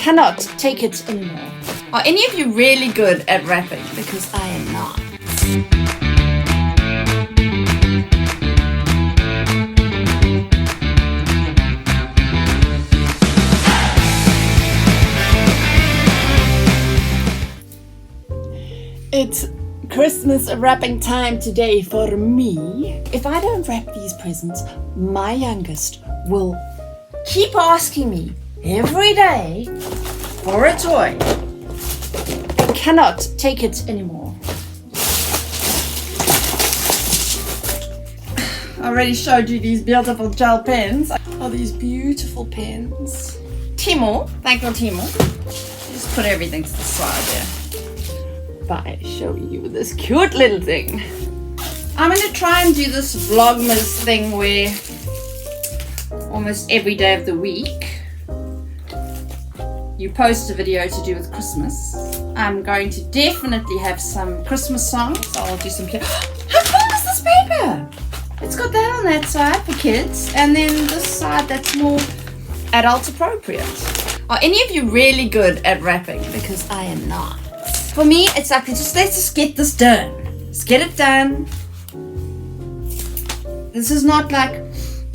cannot take it anymore. Are any of you really good at rapping? Because I am not. It's Christmas wrapping time today for me. If I don't wrap these presents, my youngest will keep asking me every day for a toy. I cannot take it anymore. I already showed you these beautiful gel pens. Oh, these beautiful pens. Timo, thank you Timo. Just put everything to the side there. By showing you this cute little thing. I'm going to try and do this Vlogmas thing where almost every day of the week you post a video to do with Christmas. I'm going to definitely have some Christmas songs. I'll do some How cool is this paper? It's got that on that side for kids, and then this side that's more adult appropriate. Are any of you really good at rapping? Because I am not. For me, it's like, let's just get this done. Let's get it done. This is not like,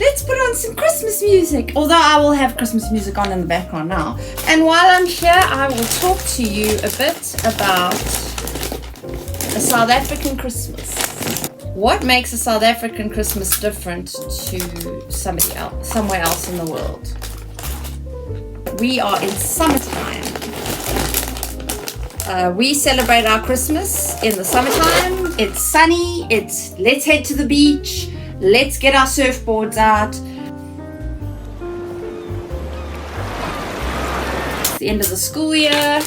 let's put on some Christmas music. Although I will have Christmas music on in the background now. And while I'm here, I will talk to you a bit about a South African Christmas. What makes a South African Christmas different to somewhere else in the world? We are in summertime. We celebrate our Christmas in the summertime. It's sunny. It's let's head to the beach. Let's get our surfboards out. It's the end of the school year.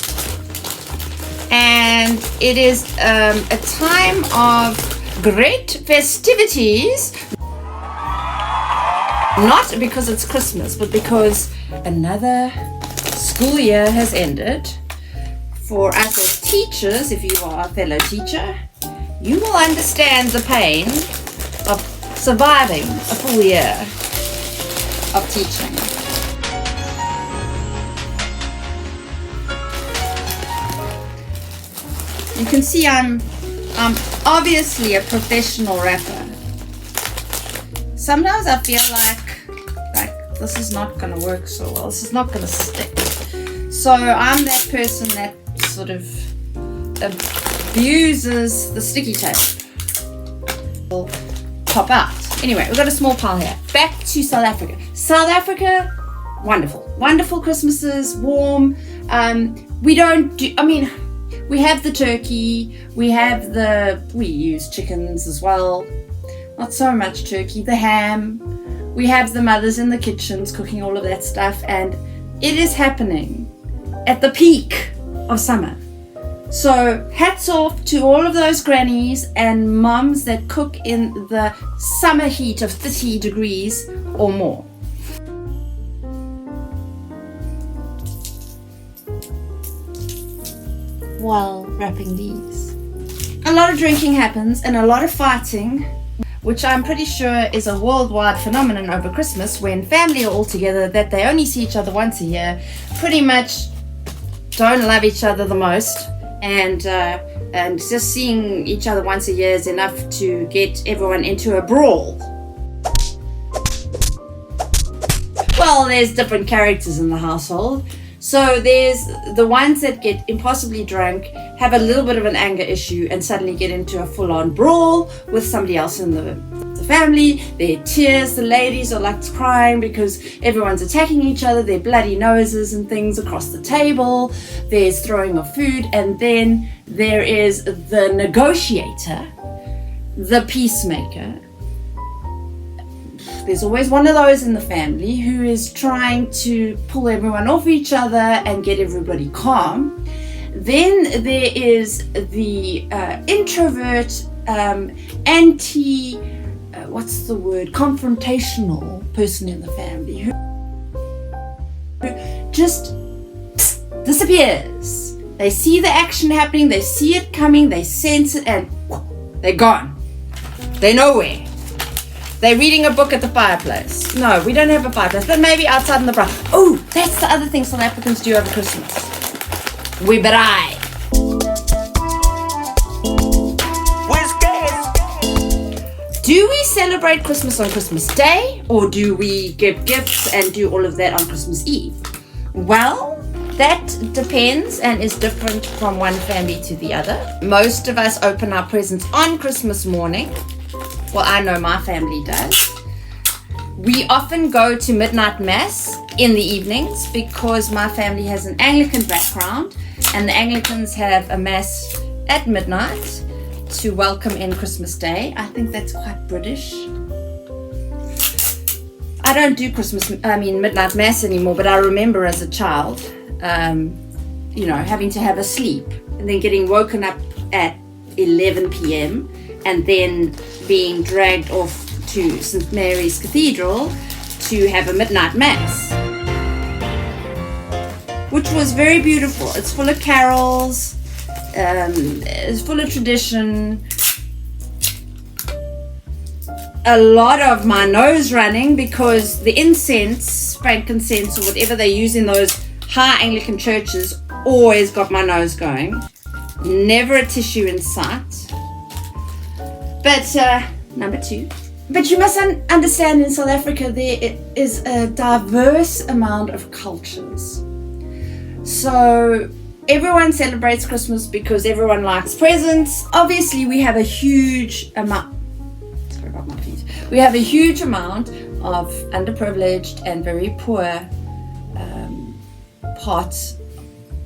And it is a time of great festivities. Not because it's Christmas, but because another school year has ended. For us as teachers, if you are a fellow teacher, you will understand the pain of surviving a full year of teaching. You can see I'm obviously a professional rapper. Sometimes I feel like this is not going to work so well. This is not going to stick. So I'm that person that sort of abuses the sticky tape. Will pop out. Anyway, we've got a small pile here. Back to South Africa. South Africa, wonderful. Wonderful Christmases, warm. We have the turkey, we use chickens as well. Not so much turkey, the ham. We have the mothers in the kitchens cooking all of that stuff, and it is happening at the peak of summer. So hats off to all of those grannies and mums that cook in the summer heat of 30 degrees or more. While wrapping these, a lot of drinking happens and a lot of fighting, which I'm pretty sure is a worldwide phenomenon over Christmas, when family are all together, that they only see each other once a year, pretty much don't love each other the most, and just seeing each other once a year is enough to get everyone into a brawl. Well, there's different characters in the household. So there's the ones that get impossibly drunk, have a little bit of an anger issue, and suddenly get into a full-on brawl with somebody else in the family. There are tears, the ladies are like crying because everyone's attacking each other, their bloody noses and things across the table. There's throwing of food, and then there is the negotiator, the peacemaker. There's always one of those in the family who is trying to pull everyone off each other and get everybody calm. Then there is the introvert, confrontational person in the family who just disappears. They see the action happening, they see it coming, they sense it, and they're gone. They're nowhere. They're reading a book at the fireplace. No, we don't have a fireplace, but maybe outside in the braai. Oh, that's the other thing South Africans do over Christmas. We braai. Do we celebrate Christmas on Christmas Day, or do we give gifts and do all of that on Christmas Eve? Well, that depends and is different from one family to the other. Most of us open our presents on Christmas morning. Well, I know my family does. We often go to midnight mass in the evenings because my family has an Anglican background, and the Anglicans have a mass at midnight to welcome in Christmas Day. I think that's quite British. I don't do midnight mass anymore, but I remember as a child, having to have a sleep and then getting woken up at 11 p.m. and then being dragged off to St. Mary's Cathedral to have a midnight mass, which was very beautiful. It's full of carols, it's full of tradition, a lot of my nose running because the incense, frankincense, or whatever they use in those high Anglican churches always got my nose going. Never a tissue in sight. But number 2. But you must understand, in South Africa there is a diverse amount of cultures. So everyone celebrates Christmas because everyone likes presents. Obviously we have a huge amount. Sorry about my feet. We have a huge amount of underprivileged and very poor parts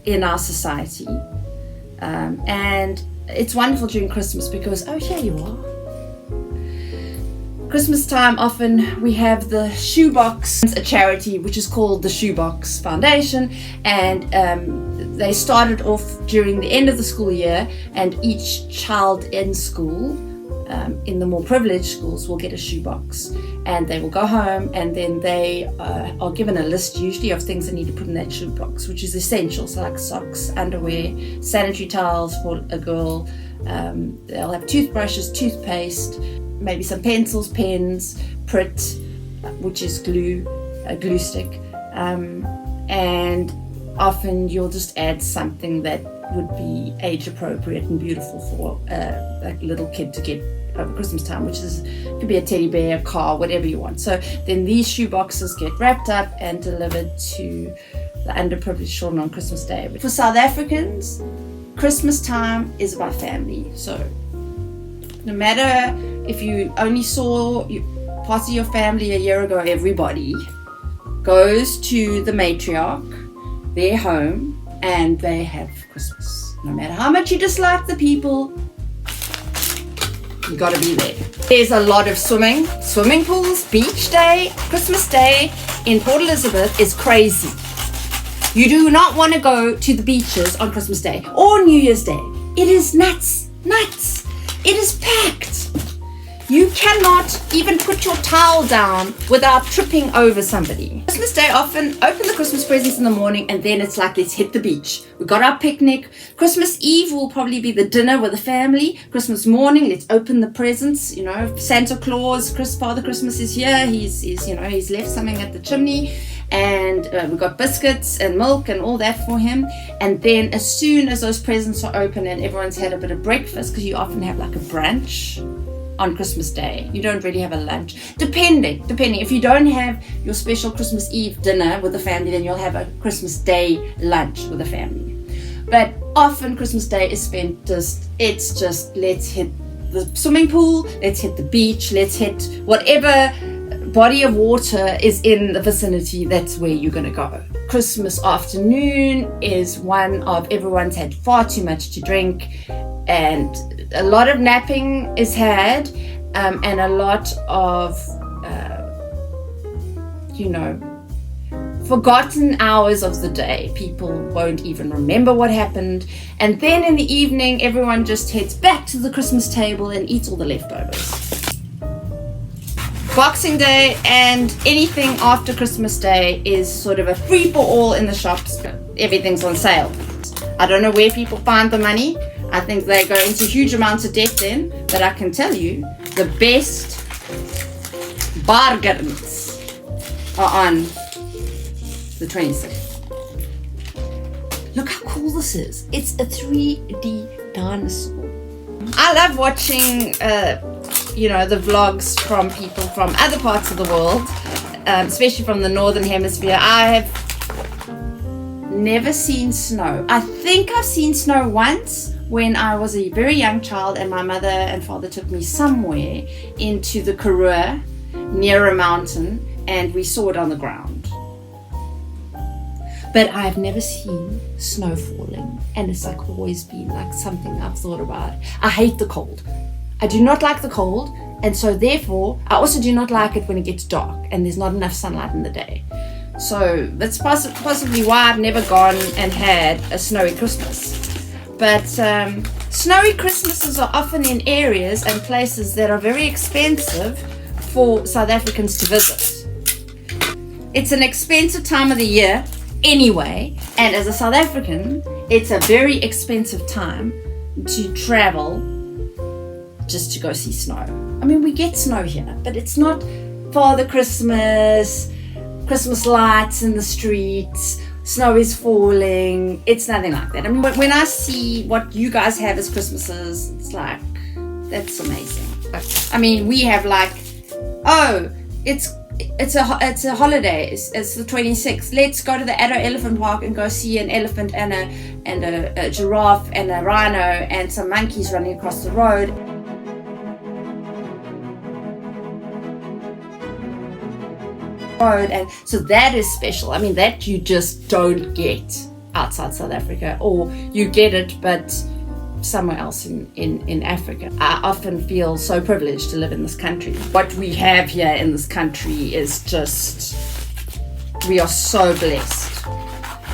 in our society. And it's wonderful during Christmas because, oh, here you are. Christmas time, often we have the shoebox, a charity which is called the Shoebox Foundation, and they started off during the end of the school year, and each child in school, in the more privileged schools, will get a shoebox, and they will go home, and then they are given a list usually of things they need to put in that shoebox, which is essential, so like socks, underwear, sanitary towels for a girl, they'll have toothbrushes, toothpaste, maybe some pencils, pens, Prit, which is glue, a glue stick, and often you'll just add something that would be age appropriate and beautiful for a little kid to get over Christmas time, which could be a teddy bear, a car, whatever you want. So then these shoe boxes get wrapped up and delivered to the underprivileged children on Christmas Day. For South Africans, Christmas time is about family. So no matter if you only saw parts of your family a year ago, everybody goes to the matriarch, their home, and they have Christmas. No matter how much you dislike the people, you gotta be there. There's a lot of swimming pools, beach day, Christmas Day in Port Elizabeth is crazy. You do not want to go to the beaches on Christmas Day or New Year's Day. It is nuts. It is packed. You cannot even put your towel down without tripping over somebody. Christmas Day, often open the Christmas presents in the morning, and then it's like, let's hit the beach. We got our picnic. Christmas Eve will probably be the dinner with the family. Christmas morning, let's open the presents. Santa Claus, Father Christmas is here. He's left something at the chimney, and we've got biscuits and milk and all that for him. And then as soon as those presents are open and everyone's had a bit of breakfast, because you often have like a brunch on Christmas Day. You don't really have a lunch. Depending. If you don't have your special Christmas Eve dinner with the family, then you'll have a Christmas Day lunch with the family. But often Christmas Day is spent let's hit the swimming pool, let's hit the beach, let's hit whatever body of water is in the vicinity, that's where you're going to go. Christmas afternoon is one of everyone's had far too much to drink, and a lot of napping is had, and a lot of forgotten hours of the day. People won't even remember what happened, and then in the evening everyone just heads back to the Christmas table and eats all the leftovers. Boxing Day and anything after Christmas Day is sort of a free-for-all in the shops. Everything's on sale. I don't know where people find the money. I think they go into huge amounts of debt then, but I can tell you the best bargains are on the 26th. Look how cool this is. It's a 3D dinosaur. I love watching, the vlogs from people from other parts of the world, especially from the Northern Hemisphere. I have never seen snow. I think I've seen snow once when I was a very young child and my mother and father took me somewhere into the Karoo near a mountain and we saw it on the ground. But I've never seen snow falling, and it's like always been like something I've thought about. I hate the cold. I do not like the cold, and so therefore I also do not like it when it gets dark and there's not enough sunlight in the day. So that's possibly why I've never gone and had a snowy Christmas. But snowy Christmases are often in areas and places that are very expensive for South Africans to visit. It's an expensive time of the year anyway, and as a South African, it's a very expensive time to travel just to go see snow. I mean, we get snow here, but it's not Father Christmas lights in the streets, snow is falling. It's nothing like that. I mean, when I see what you guys have as Christmases, it's like, that's amazing. I mean, we have like, oh, it's a holiday. It's the 26th. Let's go to the Addo Elephant Park and go see an elephant and a giraffe and a rhino and some monkeys running across the road. And so that is special. I mean, that you just don't get outside South Africa, or you get it but somewhere else in Africa. I often feel so privileged to live in this country. What we have here in this country is just, we are so blessed.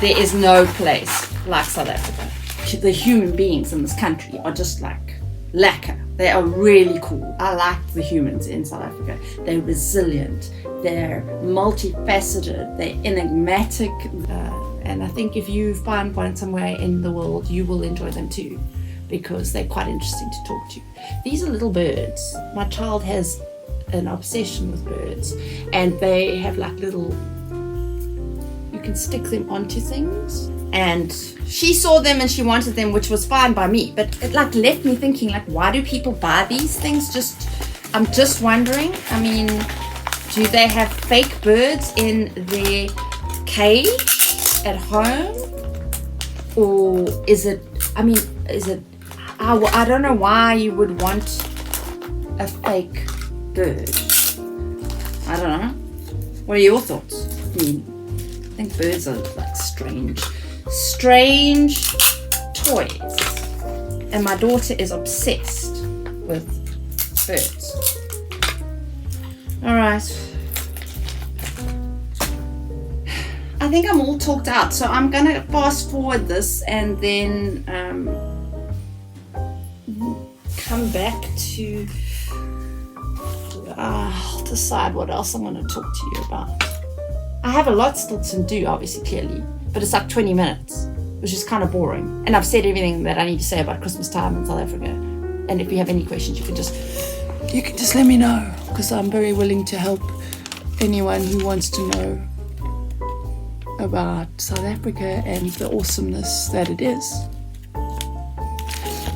There is no place like South Africa. The human beings in this country are just like lacquer. They are really cool. I like the humans in South Africa. They're resilient, they're multifaceted, they're enigmatic, and I think if you find one somewhere in the world, you will enjoy them too, because they're quite interesting to talk to. These are little birds. My child has an obsession with birds, and they have like little, you can stick them onto things, and she saw them and she wanted them, which was fine by me, but it like left me thinking, like, why do people buy these things? I'm just wondering. I mean, do they have fake birds in their cage at home, or is it I don't know why you would want a fake bird. I don't know. What are your thoughts? I think birds are like strange toys. And my daughter is obsessed with birds. Alright. I think I'm all talked out, so I'm gonna fast forward this and then come back to I'll decide what else I'm going to talk to you about. I have a lot still to do, obviously, clearly, but it's like 20 minutes, which is kind of boring, and I've said everything that I need to say about Christmas time in South Africa. And if you have any questions, you can just let me know, because I'm very willing to help anyone who wants to know about South Africa and the awesomeness that it is.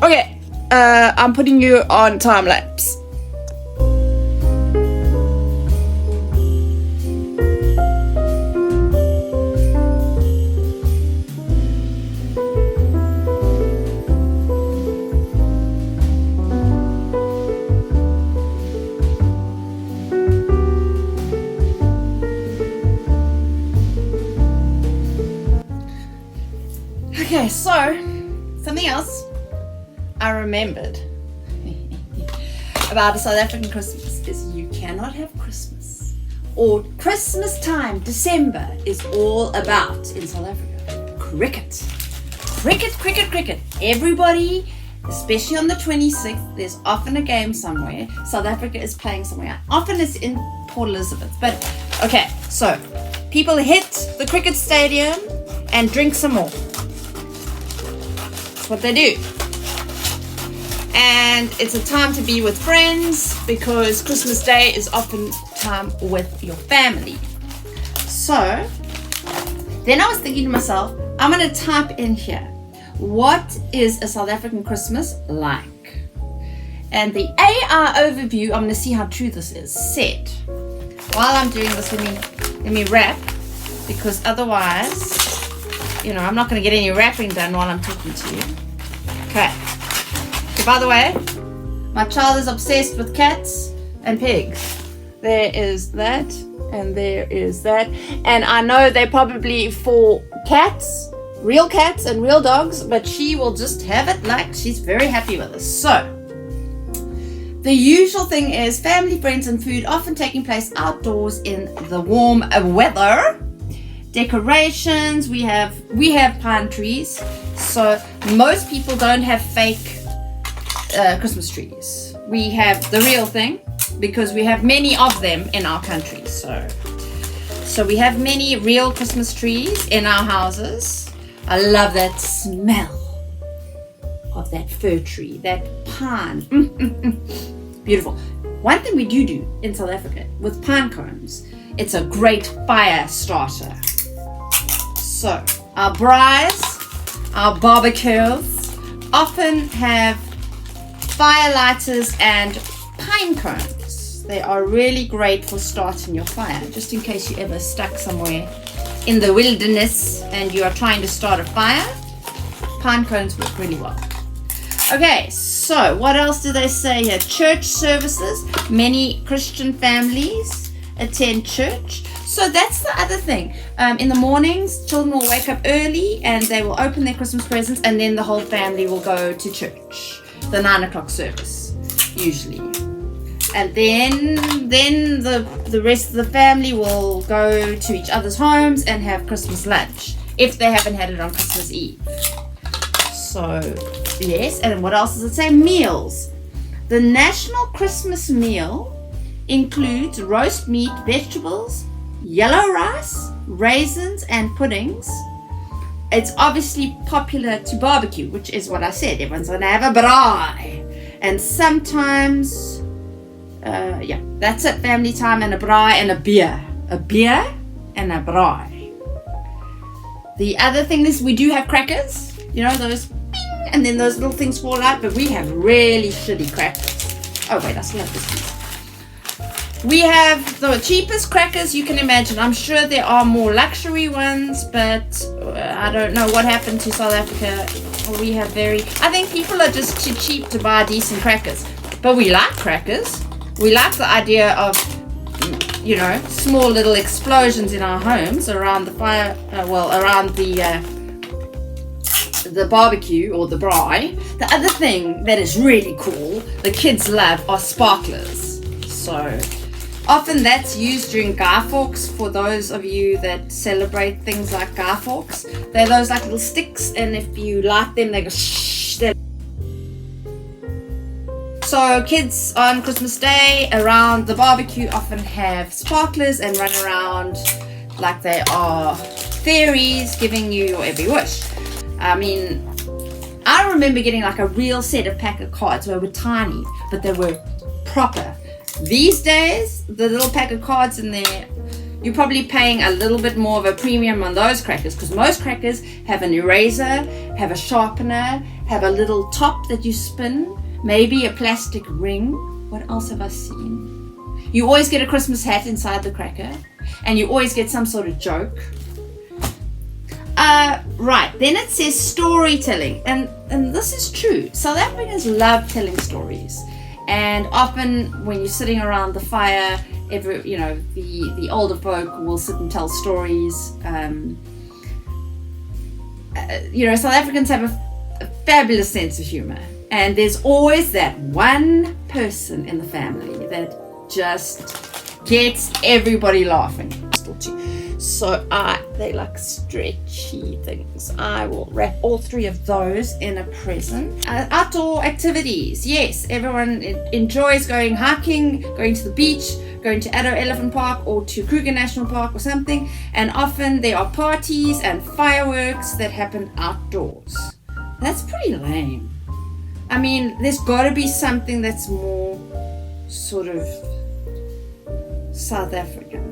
Okay, I'm putting you on time lapse. Okay, so something else I remembered about a South African Christmas is you cannot have Christmas, or Christmas time, December, is all about in South Africa cricket. Cricket. Everybody, especially on the 26th, there's often a game somewhere. South Africa is playing somewhere. Often it's in Port Elizabeth. But okay, so people hit the cricket stadium and drink some more. That's what they do. And it's a time to be with friends, because Christmas Day is often time with your family. So then I was thinking to myself, I'm going to type in here, what is a South African Christmas like? And the AI overview, I'm going to see how true this is, said, while I'm doing this, let me wrap, because otherwise, I'm not going to get any wrapping done while I'm talking to you. Okay. So by the way, my child is obsessed with cats and pigs. There is that, and there is that. And I know they're probably for cats, real cats and real dogs, but she will just have it like she's very happy with us. So, the usual thing is family, friends, and food often taking place outdoors in the warm weather. Decorations, we have pine trees. So so people don't have fake Christmas trees. We have the real thing because we have many of them in our country. So we have many real Christmas trees in our houses. I love that smell of that fir tree, that pine. Beautiful. One thing we do in South Africa with pine cones, it's a great fire starter. So our braais, our barbecues often have fire lighters and pine cones. They are really great for starting your fire, just in case you're ever stuck somewhere in the wilderness and you are trying to start a fire. Pine cones work really well. Okay, so what else do they say here? Church services. Many Christian families attend church. So that's the other thing. In the mornings, children will wake up early and they will open their Christmas presents, and then the whole family will go to church. The 9 o'clock service, usually. And then the rest of the family will go to each other's homes and have Christmas lunch, if they haven't had it on Christmas Eve. So, yes, and what else does it say? Meals. The national Christmas meal includes roast meat, vegetables, yellow rice, raisins, and puddings. It's obviously popular to barbecue, which is what I said. Everyone's going to have a braai. And sometimes, that's it, family time and a braai and a beer. A beer and a braai. The other thing is we do have crackers. Those bing, and then those little things fall out, but we have really shitty crackers. Oh wait, I still have this piece. We have the cheapest crackers you can imagine. I'm sure there are more luxury ones, but I don't know what happened to South Africa. We have I think people are just too cheap to buy decent crackers. But we like crackers. We like the idea of, small little explosions in our homes around the fire, around the barbecue or the braai. The other thing that is really cool, the kids love, are sparklers. So often that's used during Guy Fawkes. For those of you that celebrate things like Guy Fawkes, they're those like little sticks, and if you light them, they go shh. So kids on Christmas Day around the barbecue often have sparklers and run around like they are fairies giving you your every wish. I mean, I remember getting like a real set of pack of cards where they were tiny, but they were proper. These days, the little pack of cards in there, you're probably paying a little bit more of a premium on those crackers, because most crackers have an eraser, have a sharpener, have a little top that you spin, maybe a plastic ring. What else have I seen? You always get a Christmas hat inside the cracker, and you always get some sort of joke. Right, then it says storytelling, and this is true. South Africans love telling stories, and often when you're sitting around the fire, the older folk will sit and tell stories. South Africans have a fabulous sense of humor, and there's always that one person in the family that just gets everybody laughing. So they like stretchy things. I will wrap all 3 of those in a present. Outdoor activities. Yes, everyone enjoys going hiking, going to the beach, going to Addo Elephant Park or to Kruger National Park or something. And often there are parties and fireworks that happen outdoors. That's pretty lame. I mean, there's got to be something that's more sort of South Africa.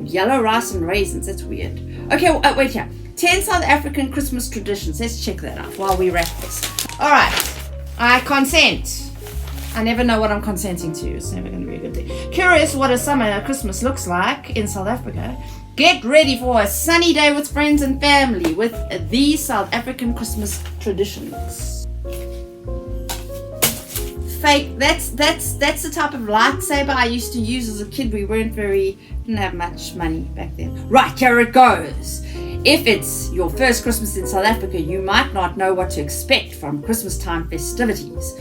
Yellow rice and raisins, that's weird. Okay, wait here. 10 South African Christmas traditions. Let's check that out while we wrap this. Alright, I consent. I never know what I'm consenting to. It's never going to be a good thing. Curious what a summer Christmas looks like in South Africa? Get ready for a sunny day with friends and family with these South African Christmas traditions. Fake. That's the type of lightsaber I used to use as a kid. We didn't have much money back then. Right, here it goes. If it's your first Christmas in South Africa, you might not know what to expect from Christmas time festivities.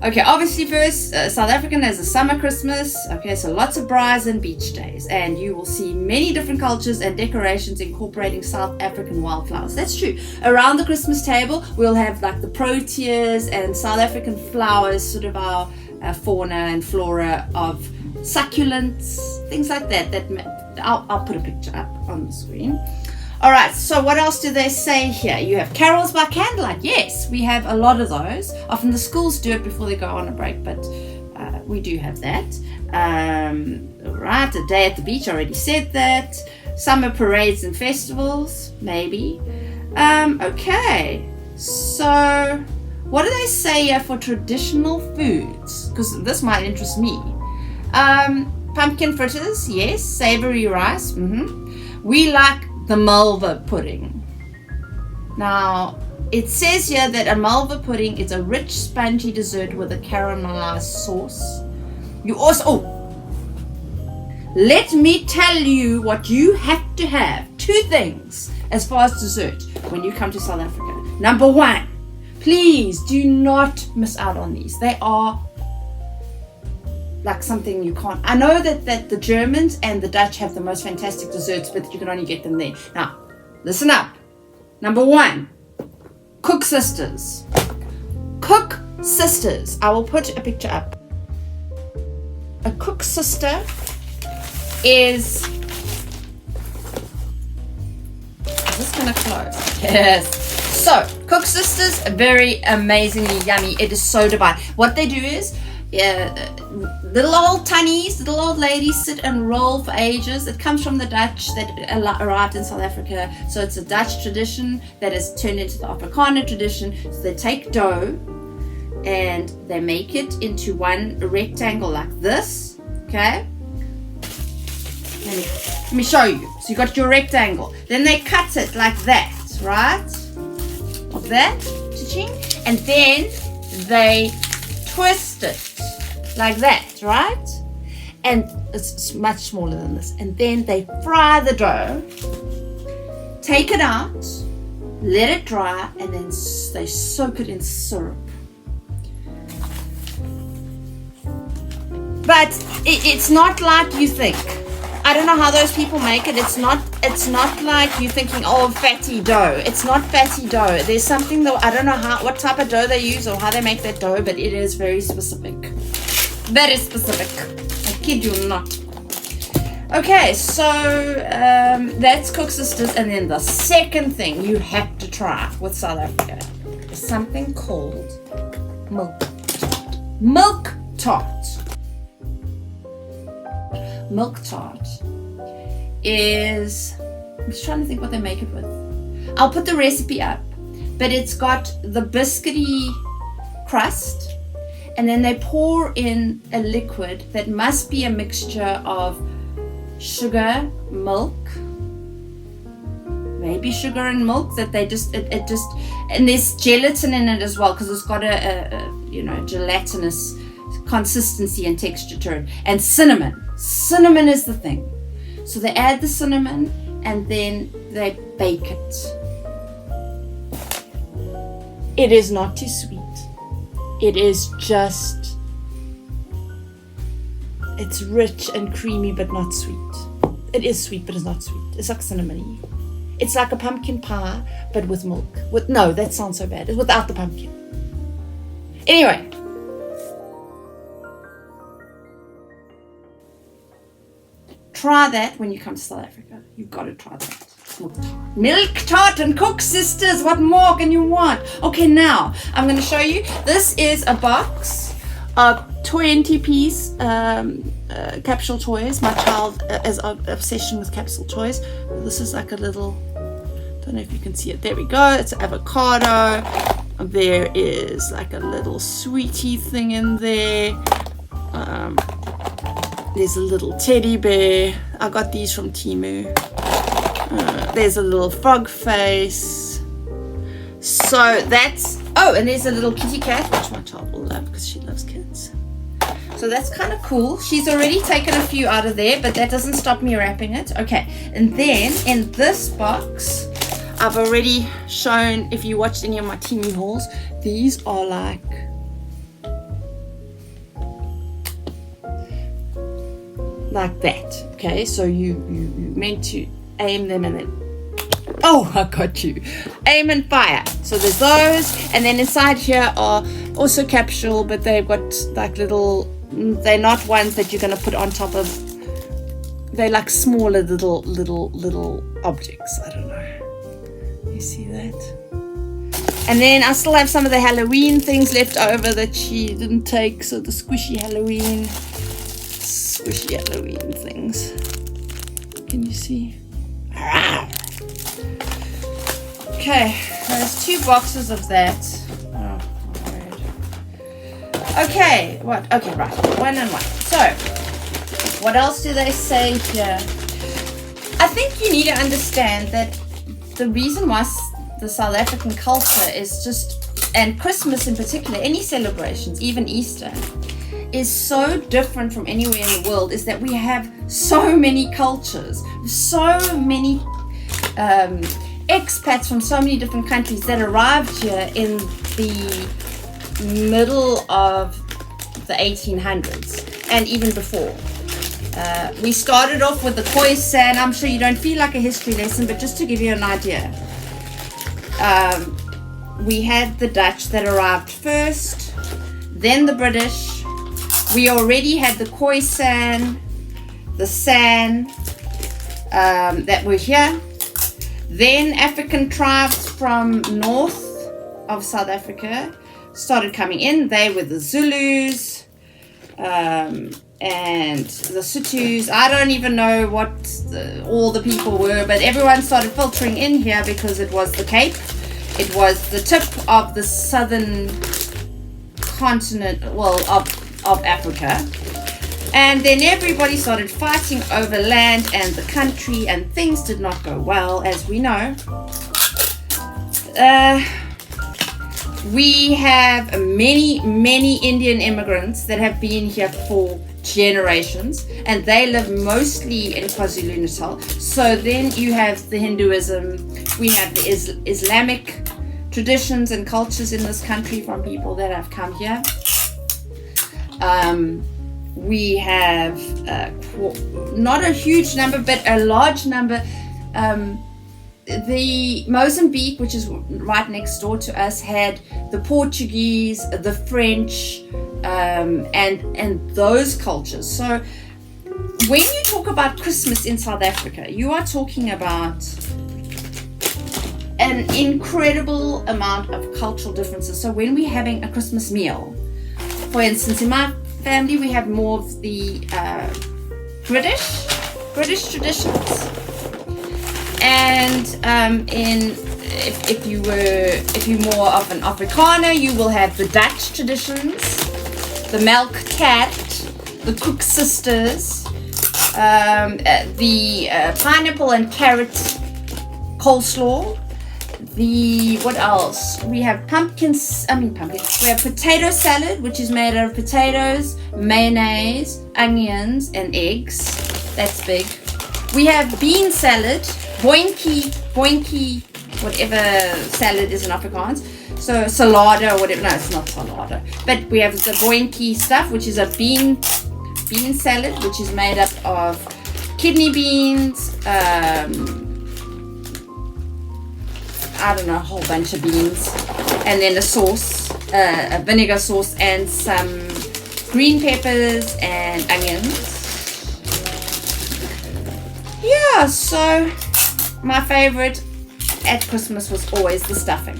Okay, obviously first, South African has a summer Christmas. Okay, so lots of braais and beach days. And you will see many different cultures and decorations incorporating South African wildflowers. That's true. Around the Christmas table, we'll have like the proteas and South African flowers, sort of our fauna and flora of succulents, things like that. I'll put a picture up on the screen. All right, so what else do they say here? You have carols by candlelight. Yes, we have a lot of those. Often the schools do it before they go on a break, but we do have that. All right, a day at the beach, I already said that. Summer parades and festivals, maybe. Okay, so what do they say here for traditional foods? Because this might interest me. Pumpkin fritters, yes. Savory rice, We like the Malva pudding. Now, it says here that a Malva pudding is a rich, spongy dessert with a caramelized sauce. You also, let me tell you what you have to have. 2 things as far as dessert when you come to South Africa. Number 1, please do not miss out on these. They are like something you can't. I know that the Germans and the Dutch have the most fantastic desserts, but you can only get them there. Now, listen up. Number 1, Cook Sisters. Cook Sisters. I will put a picture up. A Cook Sister is this gonna close? Yes. So, Cook Sisters, very amazingly yummy. It is so divine. What they do is, little old tunnies, little old ladies sit and roll for ages. It comes from the Dutch that arrived in South Africa. So it's a Dutch tradition that has turned into the Afrikaner tradition. So they take dough and they make it into one rectangle like this. Okay? Let me show you. So you got your rectangle. Then they cut it like that, right? Like that. Cha-ching. And then they twist it like that, right? And it's much smaller than this. And then they fry the dough, take it out, let it dry, and then they soak it in syrup. But it's not like you think. I don't know how those people make it. It's not like you thinking, oh, fatty dough. It's not fatty dough. There's something though, I don't know what type of dough they use or how they make that dough, but it is very specific. Very specific. I kid you not. Okay, so that's Cook Sisters. And then the second thing you have to try with South Africa is something called milk tart. Milk tart. Milk tart is, I'm just trying to think what they make it with. I'll put the recipe up, but it's got the biscuity crust, and then they pour in a liquid that must be a mixture of sugar, milk, maybe sugar and milk, that they just, it just, and there's gelatin in it as well, because it's got a gelatinous consistency and texture to it. And cinnamon. Cinnamon is the thing. So they add the cinnamon and then they bake it. It is not too sweet. It is just, it's rich and creamy but not sweet. It is sweet but it's not sweet. It's like cinnamony. It's like a pumpkin pie but with milk. No, that sounds so bad. It's without the pumpkin. Anyway. Try that when you come to South Africa. You've got to try that. Milk tart and Cook Sisters. What more can you want? Okay, now I'm going to show you. This is a box are 20-piece capsule toys. My child has an obsession with capsule toys. This is like a little, don't know if you can see it. There we go. It's an avocado. There is like a little sweetie thing in there. There's a little teddy bear. I got these from Temu. There's a little frog face. So that's, oh, and there's a little kitty cat, which my child will love because she loves kids. So that's kind of cool. She's already taken a few out of there, but that doesn't stop me wrapping it. Okay, and then in this box, I've already shown, if you watched any of my Temu hauls, these are like that. Okay, so you meant to aim them and then, oh, I got you, aim and fire. So there's those, and then inside here are also capsule, but they've got like little, they're not ones that you're going to put on top of, they're like smaller little objects. I don't know, you see that? And then I still have some of the Halloween things left over that she didn't take, so the squishy Halloween things. Can you see? Okay, there's 2 boxes of that. Oh, word. Okay, what? Okay, right. 1 and 1. So, what else do they say here? I think you need to understand that the reason why the South African culture is just, and Christmas in particular, any celebrations, even Easter, is so different from anywhere in the world is that we have so many cultures, so many expats from so many different countries that arrived here in the middle of the 1800s and even before. We started off with the khoisan. I'm sure you don't feel like a history lesson, but just to give you an idea, we had the Dutch that arrived first, then the British. We already had the khoisan, the San that were here. Then African tribes from north of South Africa started coming in. They were the Zulus and the Sothos. I don't even know what all the people were, but everyone started filtering in here because it was the Cape. It was the tip of the southern continent, well, of Africa. And then everybody started fighting over land and the country, and things did not go well, as we know. We have many Indian immigrants that have been here for generations, and they live mostly in KwaZulu-Natal. So then you have the Hinduism, we have the Islamic traditions and cultures in this country from people that have come here. We have not a huge number, but a large number. The Mozambique, which is right next door to us, had the Portuguese, the French, and those cultures. So when you talk about Christmas in South Africa, you are talking about an incredible amount of cultural differences. So when we're having a Christmas meal, for instance, in my family, we have more of the British traditions, and if you're more of an Afrikaner, you will have the Dutch traditions, the milk cat, the Cook sisters, the pineapple and carrot coleslaw. What else? We have pumpkins. We have potato salad, which is made out of potatoes, mayonnaise, onions, and eggs. That's big. We have bean salad, boinkie, whatever salad is in Afrikaans. So salada or whatever. No, it's not salada. But we have the boinkie stuff, which is a bean salad, which is made up of kidney beans, I don't know, a whole bunch of beans, and then a sauce, a vinegar sauce, and some green peppers and onions. Yeah, so my favorite at Christmas was always the stuffing.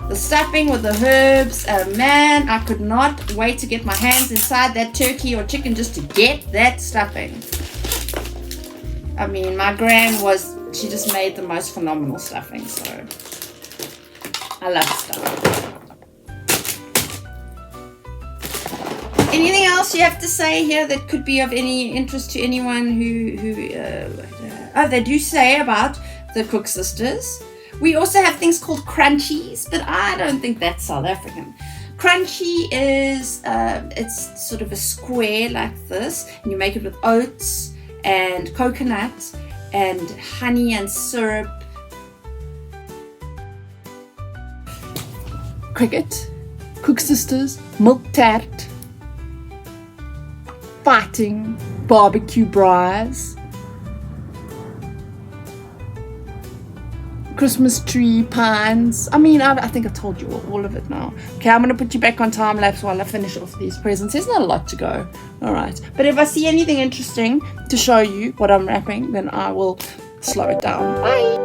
The stuffing with the herbs, man, I could not wait to get my hands inside that turkey or chicken just to get that stuffing. I mean, my gran she just made the most phenomenal stuffing, so I love stuffing. Anything else you have to say here that could be of any interest to anyone they do say about the Cook Sisters. We also have things called crunchies, but I don't think that's South African. Crunchy is, it's sort of a square like this, and you make it with oats and coconut and honey and syrup. Cricket, Cook Sisters, milk tart, fighting, barbecue braais, Christmas tree, pines. I mean, I think I told you all of it now. Okay, I'm going to put you back on time lapse while I finish off these presents. There's not a lot to go. All right. But if I see anything interesting to show you what I'm wrapping, then I will slow it down. Bye.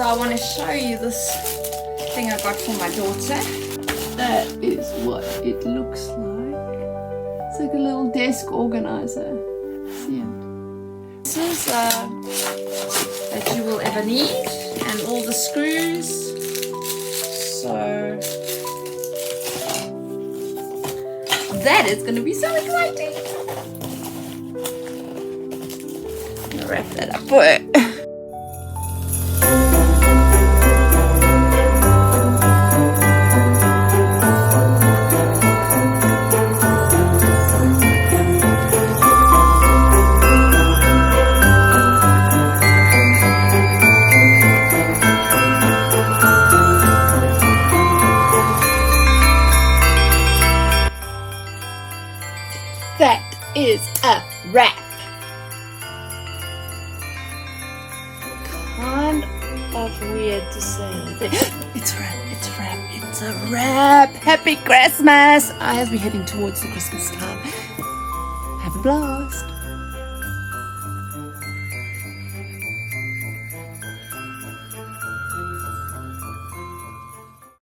So I want to show you this thing I got for my daughter. That is what it looks like. It's like a little desk organizer. See it? This is that you will ever need, and all the screws. So that is going to be so exciting. I'm going to wrap that up for it. That is a wrap. Kind of weird to say. It's a wrap, it's a wrap, it's a wrap. Happy Christmas! As we're heading towards the Christmas time. Have a blast.